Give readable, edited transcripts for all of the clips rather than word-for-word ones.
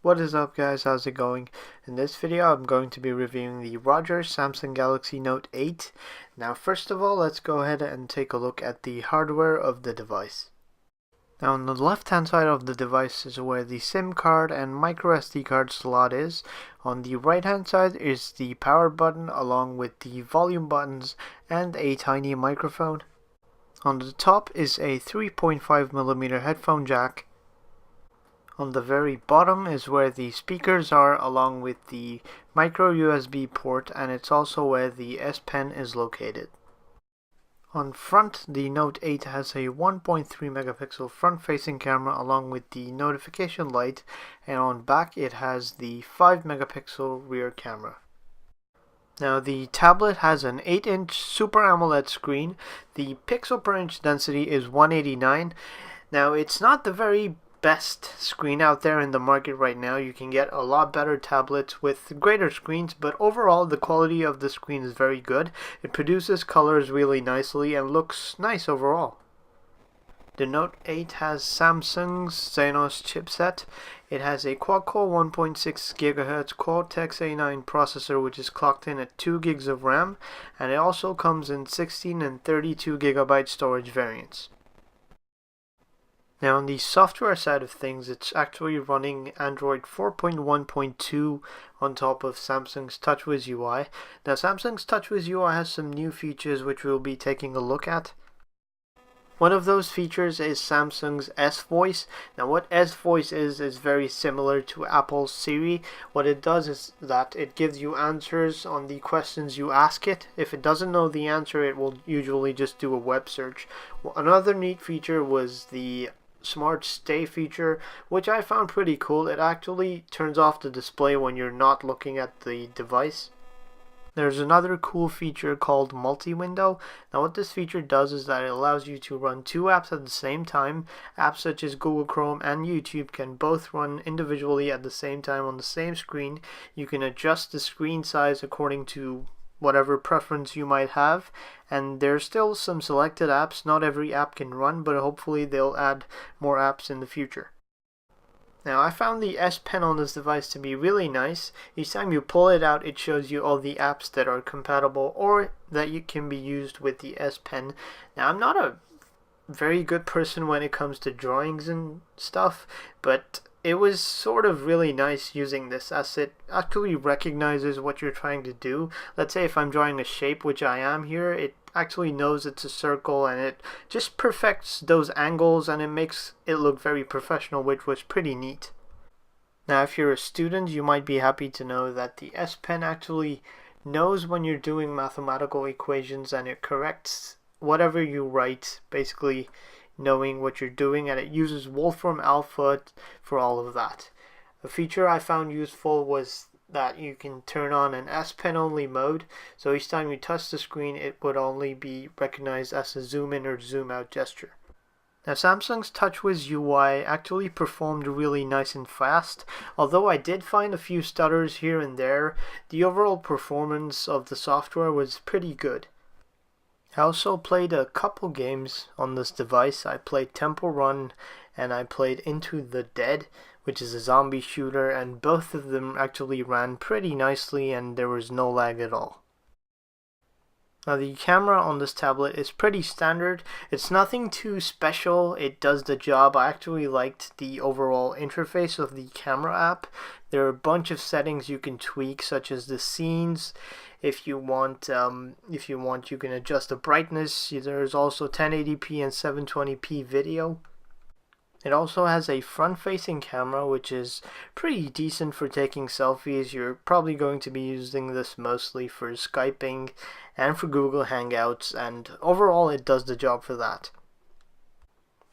What is up guys, how's it going? In this video I'm going to be reviewing the Rogers Samsung Galaxy Note 8. Now first of all, let's go ahead and take a look at the hardware of the device. Now on the left hand side of the device is where the SIM card and micro SD card slot is. On the right hand side is the power button along with the volume buttons and a tiny microphone. On the top is a 3.5mm headphone jack. On the very bottom is where the speakers are along with the micro USB port, and it's also where the S Pen is located. On front, the Note 8 has a 1.3 megapixel front facing camera along with the notification light, and on back it has the 5 megapixel rear camera. Now the tablet has an 8-inch Super AMOLED screen. The pixel per inch density is 189. Now it's not the very best screen out there in the market right now. You can get a lot better tablets with greater screens, but overall the quality of the screen is very good. It produces colors really nicely and looks nice overall. The Note 8 has Samsung's Exynos chipset. It has a quad-core 1.6 GHz Cortex-A9 processor, which is clocked in at 2 gigs of RAM, and it also comes in 16 and 32 GB storage variants. Now on the software side of things, it's actually running Android 4.1.2 on top of Samsung's TouchWiz UI. Now Samsung's TouchWiz UI has some new features which we'll be taking a look at. One of those features is Samsung's S-Voice. Now what S-Voice is very similar to Apple's Siri. What it does is that it gives you answers on the questions you ask it. If it doesn't know the answer, it will usually just do a web search. Another neat feature was the Smart Stay feature, which I found pretty cool. It actually turns off the display when you're not looking at the device. There's another cool feature called multi-window. Now what this feature does is that it allows you to run two apps at the same time. Apps such as Google Chrome and YouTube can both run individually at the same time on the same screen. You can adjust the screen size according to whatever preference you might have, and there's still some selected apps. Not every app can run, but hopefully they'll add more apps in the future. Now I found the S Pen on this device to be really nice. Each time you pull it out, it shows you all the apps that are compatible or that you can be used with the S Pen. Now I'm not a very good person when it comes to drawings and stuff, but it was sort of really nice using this, as it actually recognizes what you're trying to do. Let's say if I'm drawing a shape, which I am here, it actually knows it's a circle, and it just perfects those angles and it makes it look very professional, which was pretty neat. Now if you're a student, you might be happy to know that the S Pen actually knows when you're doing mathematical equations, and it corrects whatever you write, basically knowing what you're doing, and it uses Wolfram Alpha for all of that. A feature I found useful was that you can turn on an S Pen only mode, so each time you touch the screen it would only be recognized as a zoom in or zoom out gesture. Now Samsung's TouchWiz UI actually performed really nice and fast. Although I did find a few stutters here and there, the overall performance of the software was pretty good. I also played a couple games on this device. I played Temple Run and I played Into the Dead, which is a zombie shooter, and both of them actually ran pretty nicely and there was no lag at all. Now the camera on this tablet is pretty standard. It's nothing too special. It does the job. I actually liked the overall interface of the camera app. There are a bunch of settings you can tweak, such as the scenes. If you want, you can adjust the brightness. There's also 1080p and 720p video. It also has a front-facing camera, which is pretty decent for taking selfies. You're probably going to be using this mostly for Skyping and for Google Hangouts, and overall it does the job for that.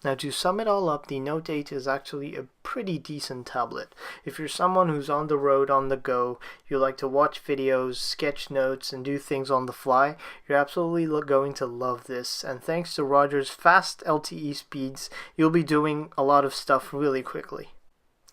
Now to sum it all up, the Note 8 is actually a pretty decent tablet. If you're someone who's on the road, on the go, you like to watch videos, sketch notes, and do things on the fly, you're absolutely going to love this. And thanks to Rogers' fast LTE speeds, you'll be doing a lot of stuff really quickly.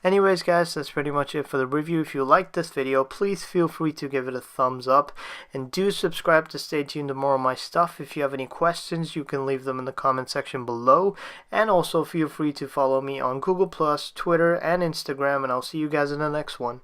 Anyways guys, that's pretty much it for the review. If you liked this video, please feel free to give it a thumbs up, and do subscribe to stay tuned to more of my stuff. If you have any questions, you can leave them in the comment section below, and also feel free to follow me on Google+, Twitter, and Instagram, and I'll see you guys in the next one.